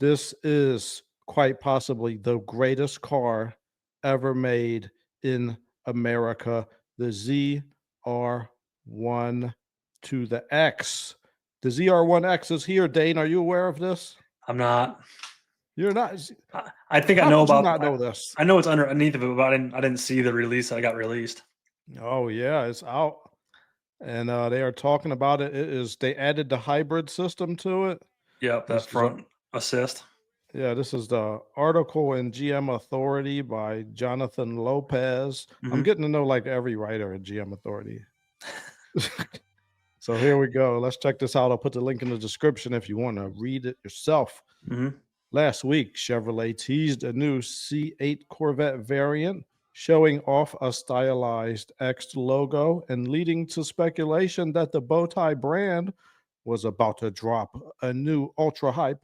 This is quite possibly the greatest car ever made in America, the ZR1 to the X. The ZR1X is here, Dane. Are you aware of this? I'm not. You're not. I think I How know could you about. not know this? I know it's underneath of it, but I didn't see the release that got released. Oh yeah, it's out, and they are talking about it. They added the hybrid system to it. Yep, that This is front assist. Yeah, this is the article in GM Authority by Jonathan Lopez. I'm Mhm. getting to know like every writer at GM Authority. So here we go. Let's check this out. I'll put the link in the description if you want to read it yourself. Mhm. Last week, Chevrolet teased a new C8 Corvette variant, showing off a stylized X logo and leading to speculation that the Bowtie brand was about to drop a new ultra-high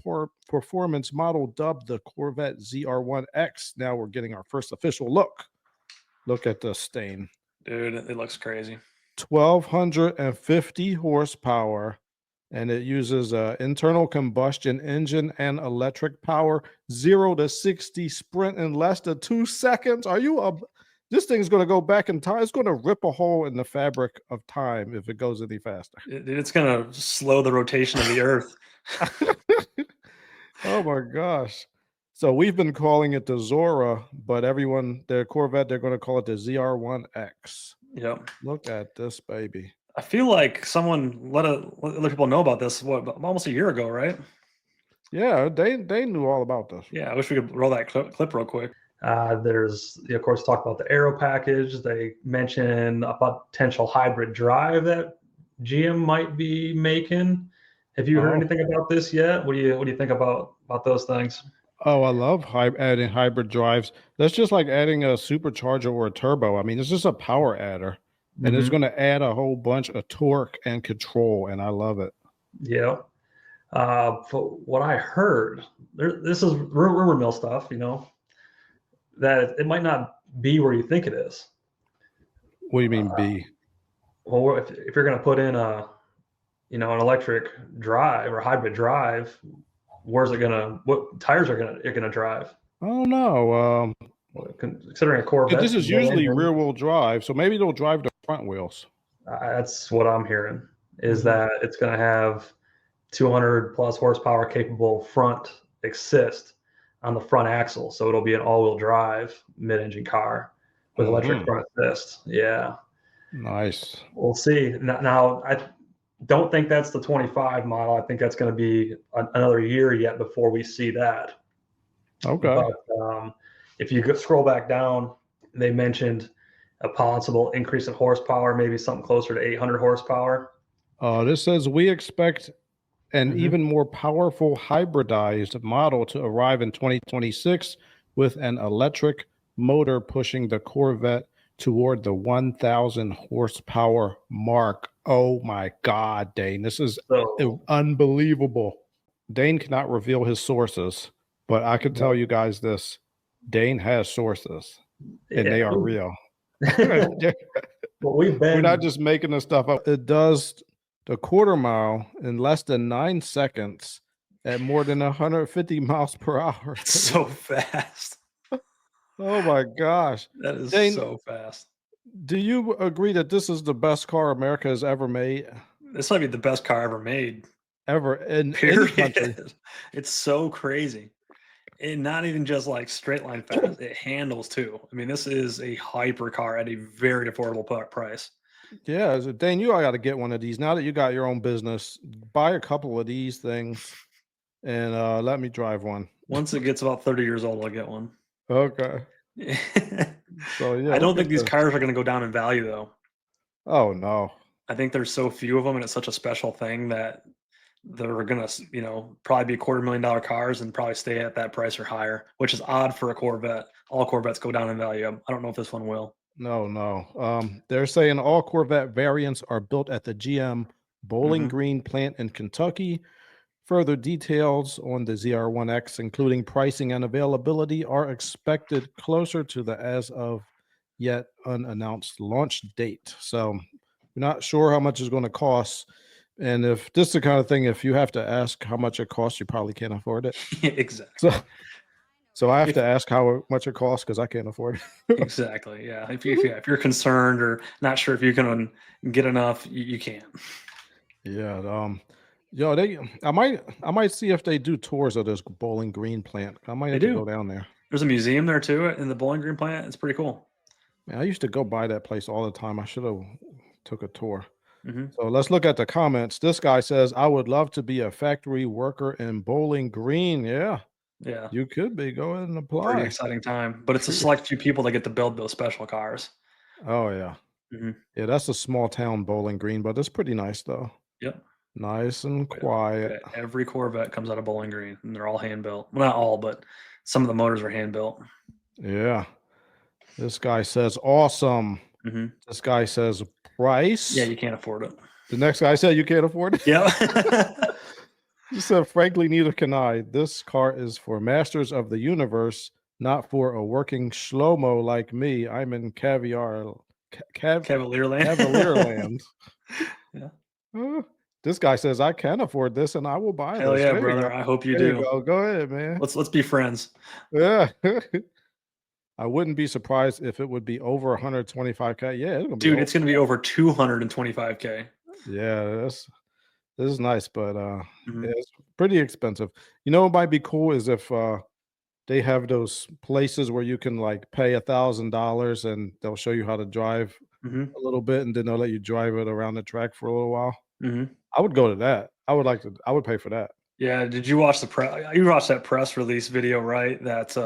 performance model dubbed the Corvette ZR1X. Now we're getting our first official look. Look at this stain. Dude, it looks crazy. 1,250 horsepower, and it uses an internal combustion engine and electric power. 0 to 60 sprint in less than 2 seconds. Are you up? This thing's going to go back in time. It's going to rip a hole in the fabric of time if it goes any faster. It's gonna slow the rotation of the Earth. Oh my gosh. So we've been calling it the Zora, but their Corvette, they're going to call it the ZR1X. Yep. Look at this baby. I feel like someone let other people know about this. What, almost a year ago, right? Yeah, they knew all about this. Yeah, I wish we could roll that clip real quick. There's, of course, talk about the aero package. They mention a potential hybrid drive that GM might be making. Have you heard anything about this yet? What do you think about those things? Oh, I love adding hybrid drives. That's just like adding a supercharger or a turbo. I mean, it's just a power adder, and it's going to add a whole bunch of torque and control, and I love it. Yeah. For what I heard, this is rumor mill stuff, that it might not be where you think it is. What do you mean B? Well, if you're going to put in an electric drive or hybrid drive, what tires are gonna drive? I don't know. Considering a Corvette, this is usually rear wheel drive, so maybe they'll drive the front wheels. That's what I'm hearing. Is that it's going to have 200 plus horsepower capable front assist on the front axle, so it'll be an all-wheel drive mid-engine car with electric front assist. Yeah, nice. We'll see. Now I don't think that's the 25 model. I think that's going to be another year yet before we see that. Okay. But if you scroll back down, they mentioned a possible increase in horsepower, maybe something closer to 800 horsepower. This says we expect an even more powerful hybridized model to arrive in 2026 with an electric motor pushing the Corvette toward the 1,000 horsepower mark. Oh my God, Dane, this is unbelievable. Dane cannot reveal his sources, but I can tell you guys this. Dane has sources, and they are real. We're not just making this stuff up. It does the quarter mile in less than 9 seconds at more than 150 miles per hour. That's so fast. Oh my gosh. That is Dane, so fast. Do you agree that this is the best car America has ever made? This might be the best car ever made. Ever in any country. It's so crazy. And not even just like straight line fast. It handles too. I mean, this is a hyper car at a very affordable price. Yeah, Dane, you got to get one of these. Now that you got your own business, buy a couple of these things and let me drive one. Once it gets about 30 years old, I'll get one. Okay. So yeah, I don't think these cars are going to go down in value though. Oh no. I think there's so few of them and it's such a special thing that they're going to, probably be $250,000 cars and probably stay at that price or higher, which is odd for a Corvette. All Corvettes go down in value. I don't know if this one will. No. They're saying all Corvette variants are built at the GM Bowling Green plant in Kentucky. Further details on the ZR1X, including pricing and availability, are expected closer to the as of yet unannounced launch date. So we're not sure how much it's going to cost. And if this is the kind of thing, if you have to ask how much it costs, you probably can't afford it. Exactly. So I have to ask how much it costs because I can't afford it. Exactly. Yeah. If you're concerned or not sure if you can get enough, you can't. Yeah. Yo, I might see if they do tours of this Bowling Green plant. I might They have to do. go down there. There's a museum there too in the Bowling Green plant. It's pretty cool. Man, I used to go by that place all the time. I should have took a tour. Hmm. So let's look at the comments. This guy says, I would love to be a factory worker in Bowling Green. Yeah, Yeah. you could be. Go ahead and Pretty apply. exciting time. But it's a select few people that get to build those special cars. Oh, yeah. Hmm. Yeah, that's a small town, Bowling Green, but it's pretty nice, though. Yep. Nice and Yeah. quiet. Every Corvette comes out of Bowling Green, and they're all hand built. Well, not all, but some of the motors are hand built. Yeah. This guy says, awesome. Hmm. This guy says, price. Yeah, you can't afford it. The next guy said, you can't afford it. Yeah. He said, frankly, neither can I. This car is for masters of the universe, not for a working schlomo like me. I'm in Cavalier Cavalier Cavalier land. land. Yeah. This guy says, I can afford this and I will buy Hell this. yeah, There you brother. go. I hope you There do. you go. Go ahead, man. Let's be friends. Yeah. I wouldn't be surprised if it would be over 125K. Yeah, it's gonna be Dude, it's gonna be over 225K. yeah, this is nice, but Mhm. yeah, it's pretty expensive. You know what might be cool is if they have those places where you can like pay $1,000 and they'll show you how to drive Mhm. a little bit and then they'll let you drive it around the track for a little while. Mhm. I would go to that. I would pay for that. Yeah, did you watch the press? You watched that press release video, right? That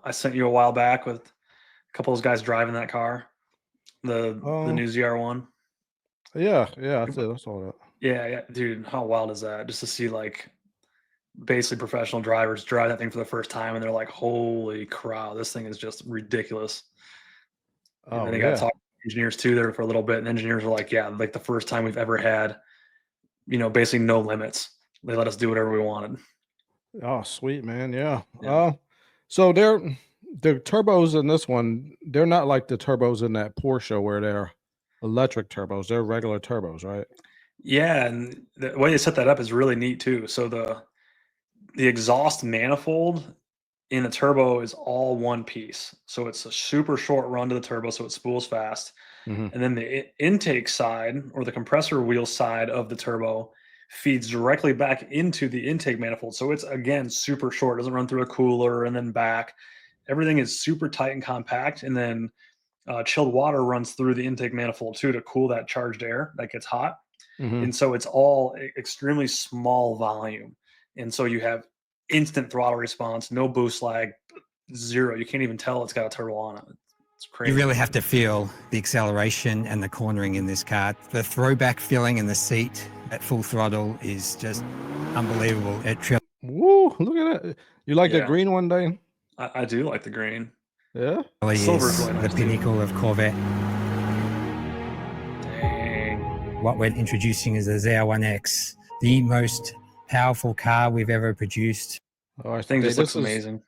I sent you a while back with a couple of those guys driving that car, the new ZR1. Yeah, that's it. I saw that. Yeah, dude, how wild is that? Just to see like basically professional drivers drive that thing for the first time, and they're like, "Holy crap, this thing is just ridiculous." And then Oh they got to yeah. talk to engineers too there for a little bit, and engineers were like, "Yeah, like the first time we've ever had, basically no limits. They let us do whatever we wanted." Oh, sweet man. Yeah. Yeah. So the turbos in this one, they're not like the turbos in that Porsche where they're electric turbos. They're regular turbos, right? Yeah, and the way they set that up is really neat too. So the exhaust manifold in the turbo is all one piece. So it's a super short run to the turbo, so it spools fast. Mhm. And then the intake side or the compressor wheel side of the turbo feeds directly back into the intake manifold. So it's again super short, doesn't run through a cooler and then back. Everything is super tight and compact. And then chilled water runs through the intake manifold too to cool that charged air that gets hot. Mhm. And so it's all extremely small volume. And so you have instant throttle response, no boost lag, zero. You can't even tell it's got a turbo on it. It's crazy. You really have to feel the acceleration and the cornering in this car. The throwback feeling in the seat at full throttle is just unbelievable. It Woo, look at that. You like Yeah. that green one, Dane? I do like the green. Yeah. really Silver's is really the nice, too. pinnacle of Corvette. Dang. What we're introducing is the ZR1X, the most powerful car we've ever produced. Oh, I Thing think just looks amazing.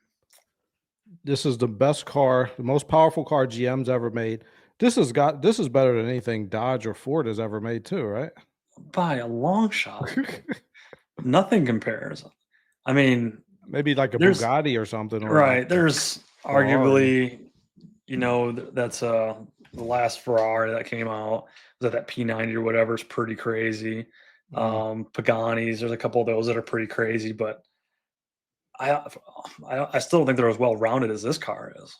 This is the best car, the most powerful car GM's ever made. This is better than anything Dodge or Ford has ever made too, right? By a long shot. Nothing compares. I mean, Maybe like a There's- Bugatti or something. Or right. like There's Ferrari. arguably, that's the last Ferrari that came out. Was that P90 or whatever is pretty crazy. Paganis, there's a couple of those that are pretty crazy, but I still don't think they're as well rounded as this car is.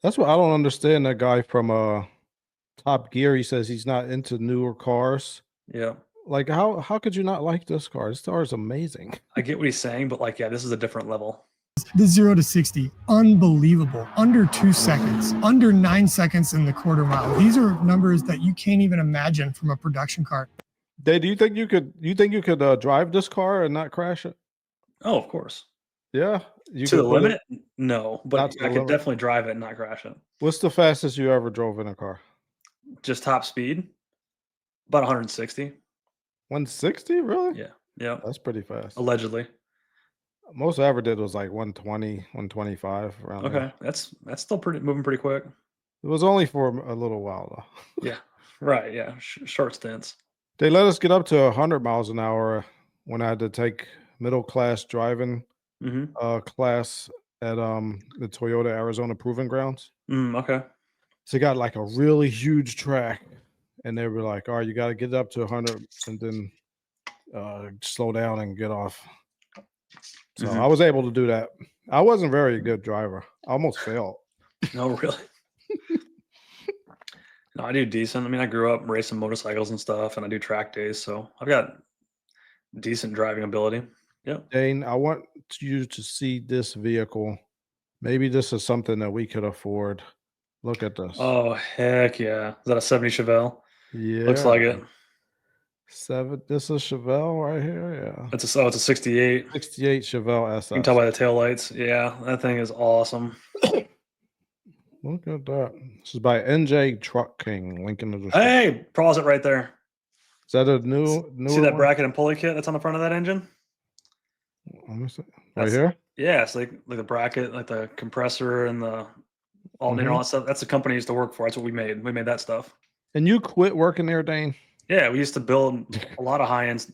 That's what I don't understand. That guy from Top Gear, he says he's not into newer cars. Yeah. Like how could you not like this car? This car is amazing. I get what he's saying, but like, yeah, this is a different level. The 0 to 60, unbelievable. Under 2 seconds, under 9 seconds in the quarter mile. These are numbers that you can't even imagine from a production car. Dave, do you think you could drive this car and not crash it? Oh, of course. Yeah, you To could the put it- limit? No, Not but to the I could limit. definitely drive it and not crash it. What's the fastest you ever drove in a car? Just top speed, about 160. 160, really? Yeah. Yeah. That's pretty fast. Allegedly. Most I ever did was like 120, 125 around there. Okay. That's still moving pretty quick. It was only for a little while though. Yeah. Right. Yeah. Short stints. They let us get up to 100 miles an hour when I had to take middle class driving class at the Toyota Arizona Proving Grounds. Okay. So they got like a really huge track, and they were like, "All right, you got to get up to 100 and then slow down and get off." So I was able to do that. I wasn't very good driver. I almost failed. No, really. No, I do decent. I mean, I grew up racing motorcycles and stuff, and I do track days, so I've got decent driving ability. Yep. Dane, I want you to see this vehicle. Maybe this is something that we could afford. Look at this. Oh, heck yeah. Is that a 70 Chevelle? Yeah. Looks like it. This is Chevelle right here. Yeah. It's a 68. 68 Chevelle SS. You can tell by the taillights. Yeah, that thing is awesome. Look at that. This is by NJ Truck King. Link in the description. Hey, pause it right there. Is that a new See that one? bracket and pulley kit that's on the front of that engine? Let me see. Right That's- here? Yeah, it's like the bracket, like the compressor and the alternator, all that stuff. That's the company I used to work for. That's what we made. We made that stuff. And you quit working there, Dane? Yeah, we used to build a lot of high-end,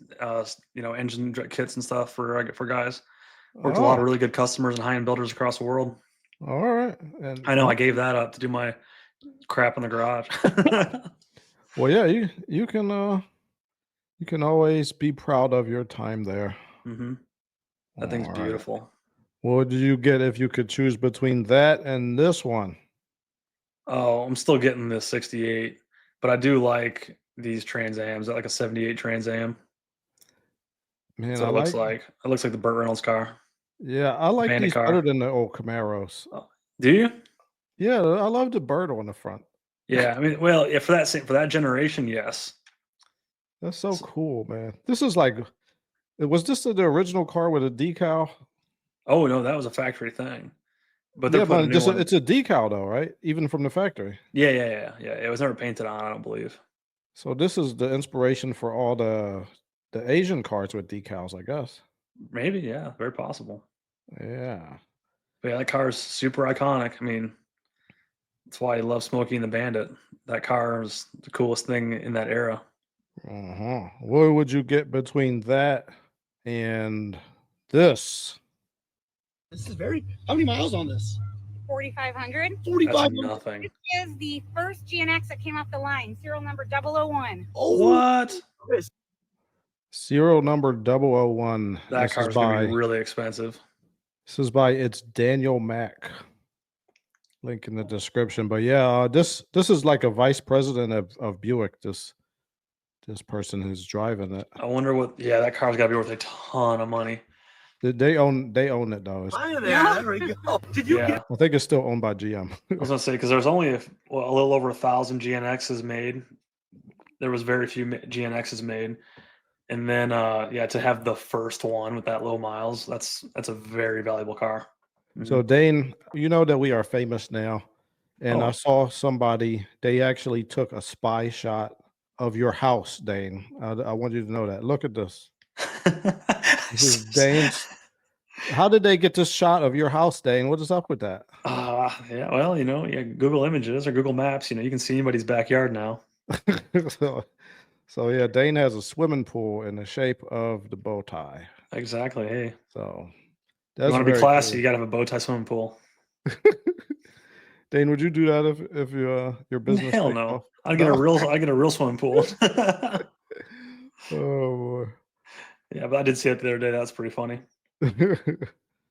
engine kits and stuff for guys. Worked with a lot of really good customers and high-end builders across the world. All right. And I know I gave that up to do my crap in the garage. well, yeah, you can always be proud of your time there. That thing's All right. beautiful. What would you get if you could choose between that and this one? Oh, I'm still getting this 68, but I do like these Trans Ams. I like a 78 Trans Am. Man, So it looks like the Burt Reynolds car. Yeah, I like Bandit these car. better than the old Camaros. Do you? Yeah, I love the bird on the front. Yeah, I mean, well, yeah, for that generation, yes. That's so cool, man. This is like, was this the original car with a decal? Oh no, that was a factory thing. But Yeah, they're putting but a new one. it's a decal though, right? Even from the factory. Yeah. It was never painted on, I don't believe. So this is the inspiration for all the Asian cars with decals, I guess. Maybe, yeah, very possible. Yeah. But yeah, that car is super iconic. I mean, that's why I love Smokey and the Bandit. That car is the coolest thing in that era. What would you get between that and this? This is how many miles on this? 4,500. That's 45. nothing. This is the first GNX that came off the line, serial number 001. Oh, What? Serial number 001. That This car's is gonna by be really expensive. it's Daniel Mack. Link in the description. But yeah, this is like a vice president of Buick. This person who's driving it. I wonder what. Yeah, that car's got to be worth a ton of money. They own it though. there we go. Did you Yeah, I think it's still owned by GM. I was gonna say because there's only a little over 1,000 GNXs made. There was very few GNXs made, and then to have the first one with that low miles, that's a very valuable car. So Dane, you know that we are famous now, and Oh. I saw somebody. They actually took a spy shot of your house, Dane. I want you to know that. Look at this. This is Dane's. How did they get this shot of your house, Dane? What is up with that? Yeah, well, Google Images or Google Maps, you can see anybody's backyard now. so yeah, Dane has a swimming pool in the shape of the bow tie. Exactly. Hey, So you want to be classy, you got to have a bow tie swimming pool. Dane, would you do that if your business? Hell takes no. off? I get a real swimming pool. Oh boy. Yeah, but I did see it the other day. That's pretty funny.